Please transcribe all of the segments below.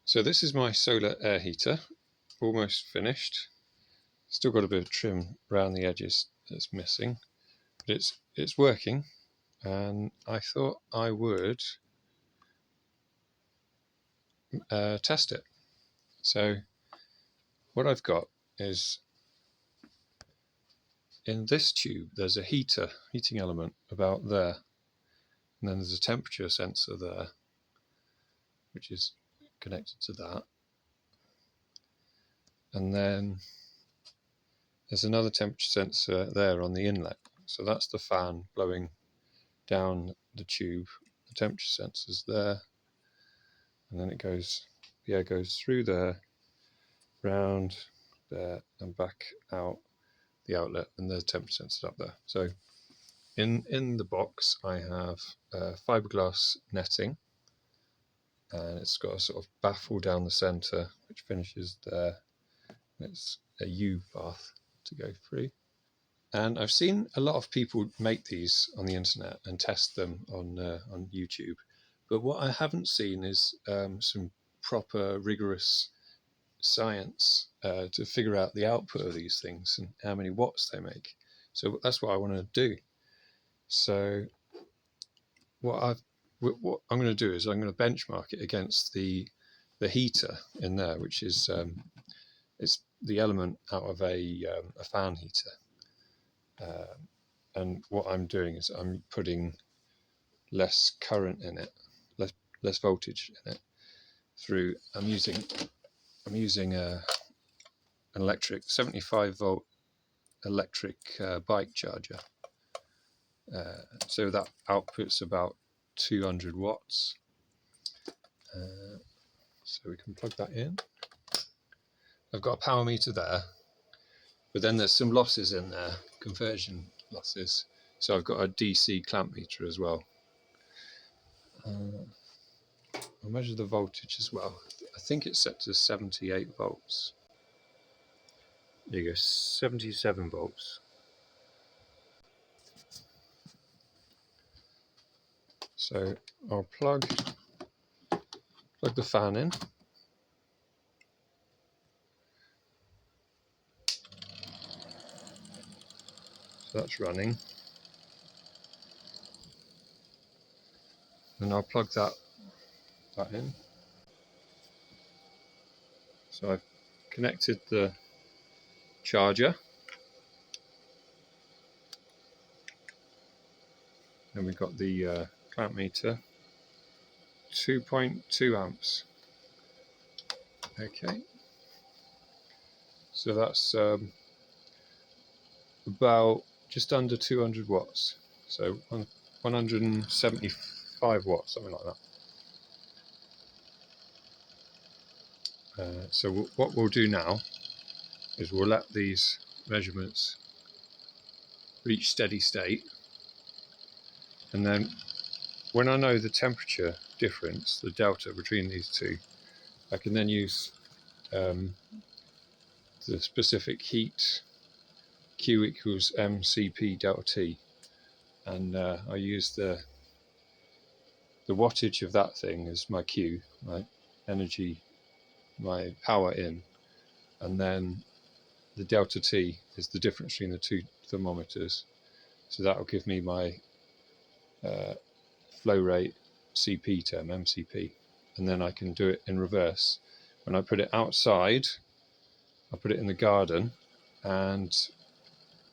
So this is my solar air heater, almost finished. Still got a bit of trim around the edges that's missing, but it's working, and I thought I would test it. So what I've got is, in this tube there's a heating element about there, and then there's a temperature sensor there which is connected to that, and then there's another temperature sensor there on the inlet. So that's the fan blowing down the tube. The temperature sensor's there, and then the air goes through there, round there, and back out the outlet, and the temperature sensor up there. So in the box I have fiberglass netting, and it's got a sort of baffle down the center which finishes there. It's a U bath to go through. And I've seen a lot of people make these on the internet and test them on YouTube, but what I haven't seen is some proper rigorous science to figure out the output of these things and how many watts they make. So that's what I want to do. So what I'm going to do is I'm going to benchmark it against the heater in there, which is it's the element out of a fan heater. And what I'm doing is I'm putting less current in it, less voltage in it. I'm using an electric 75-volt electric bike charger. So that outputs about 200 watts. So we can plug that in. I've got a power meter there, but then there's some losses in there, conversion losses. So I've got a DC clamp meter as well. I'll measure the voltage as well. I think it's set to 78 volts. There you go, 77 volts. So I'll plug the fan in. So that's running. And I'll plug that in. So I've connected the charger. Then we've got the clamp meter, 2.2 amps. Okay. So that's about just under 200 watts. So 175 watts, something like that. So what we'll do now is we'll let these measurements reach steady state, and then when I know the temperature difference, the delta between these two, I can then use the specific heat, Q equals mCp delta T, and I use the wattage of that thing as my Q, my energy, my power in, and then the delta T is the difference between the two thermometers. So that will give me my flow rate CP term, MCP, and then I can do it in reverse. When I put it outside, I put it in the garden, and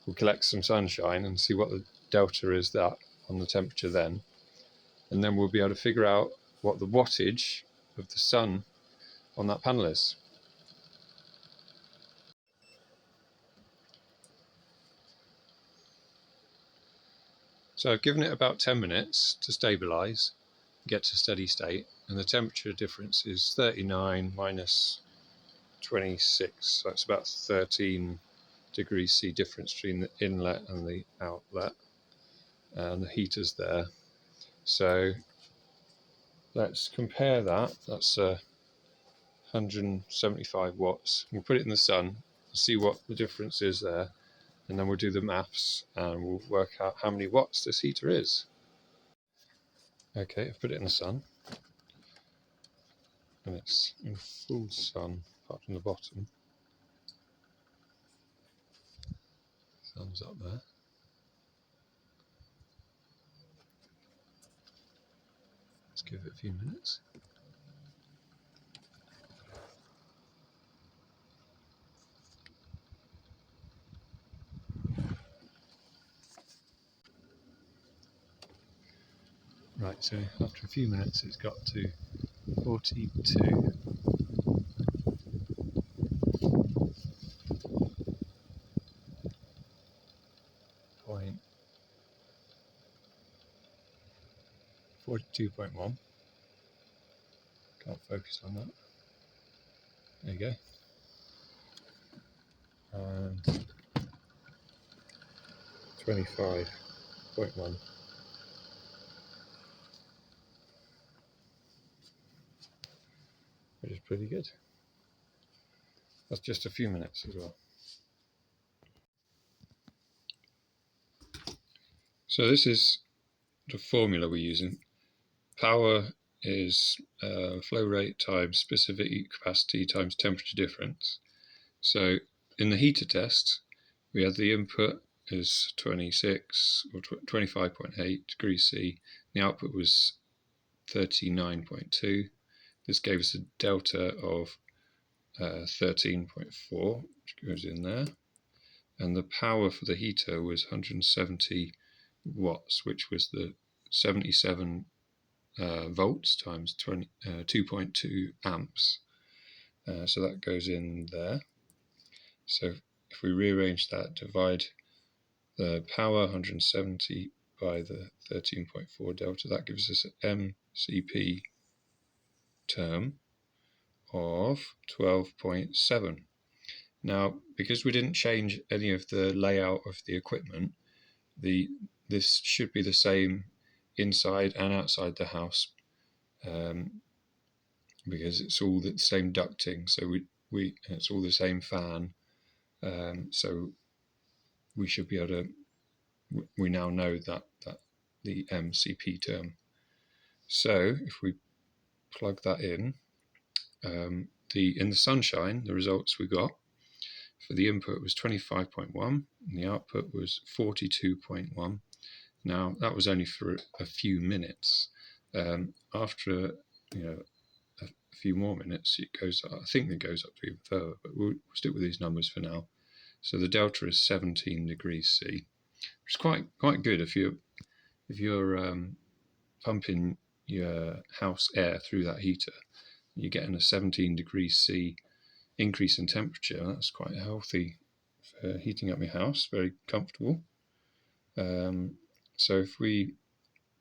we'll collect some sunshine and see what the delta is that on the temperature then, and then we'll be able to figure out what the wattage of the sun on that panel is. So I've given it about 10 minutes to stabilize, get to steady state, and the temperature difference is 39 minus 26, so it's about 13 degrees C difference between the inlet and the outlet, and the heater's there. So let's compare that. That's 175 watts. We'll put it in the sun, see what the difference is there, and then we'll do the maths and we'll work out how many watts this heater is. Okay, I've put it in the sun. and it's in full sun apart from the bottom. Sun's up there. Let's give it a few minutes. Right, so after a few minutes it's got to 42. 42.1. Can't focus on that. There you go. And 25.1. Which is pretty good. That's just a few minutes as well. So this is the formula we're using. Power is flow rate times specific heat capacity times temperature difference. So in the heater test, we had the input as 26 or 25.8 degrees C. The output was 39.2. This gave us a delta of 13.4, which goes in there. And the power for the heater was 170 watts, which was the 77 volts times 2.2 amps. So that goes in there. So if we rearrange that, divide the power 170 by the 13.4 delta, that gives us an MCP term of 12.7. Now, because we didn't change any of the layout of the equipment, this should be the same inside and outside the house, because it's all the same ducting. So it's all the same fan. So we should be able to. We now know that the MCP term. So if we plug that in, in the sunshine, the results we got for the input was 25.1 and the output was 42.1. Now that was only for a few minutes. After a few more minutes, it goes. I think it goes up to even further, but we'll stick with these numbers for now. So the delta is 17 degrees C, which is quite good if you're pumping your house air through that heater. You're getting a 17 degrees C increase in temperature. That's quite healthy for heating up your house. Very comfortable. So if we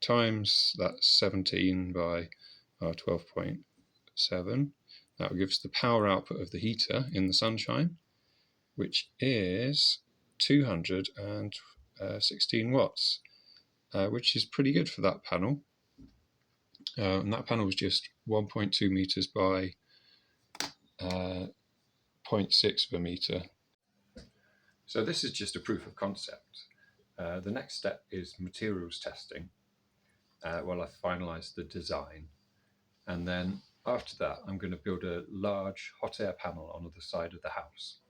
times that 17 by our 12.7, that will give us the power output of the heater in the sunshine, which is 216 watts, which is pretty good for that panel. And that panel was just 1.2 meters by 0.6 of a meter. So this is just a proof of concept. The next step is materials testing while I finalise the design. And then after that, I'm going to build a large hot air panel on the side of the house.